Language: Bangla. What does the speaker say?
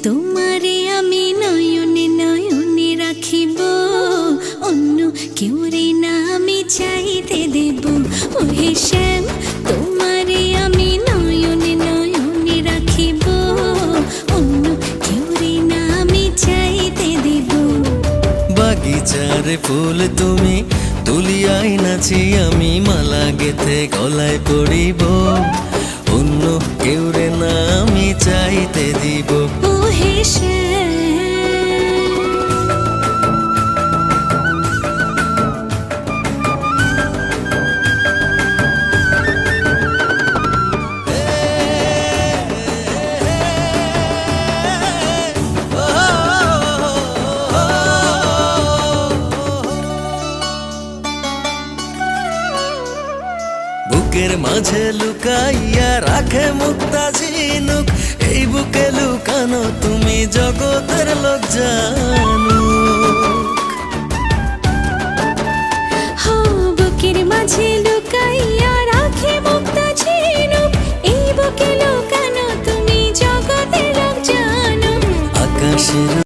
তোমারে আমি নয়নে নয়নে রাখিব, অন্য কেউ রে না আমি চাইতে দেব। ওহে শ্যাম, তোমারে আমি নয়নে নয়নে রাখিব, অন্য কেউ রে না আমি চাইতে দেব। বাগিচার ফুল তুমি তুলিয়াই নাচি আমি, মালা গেথে গলায় পড়িব, অন্য কেউ রে না আমি চাইতে দিব। ওহে শ্যাম, বুকের মাঝে লুকাইয়া রাখে মুক্তা ঝিনুক, এই বুকে লুকানো তুমি জগতের লজ্জা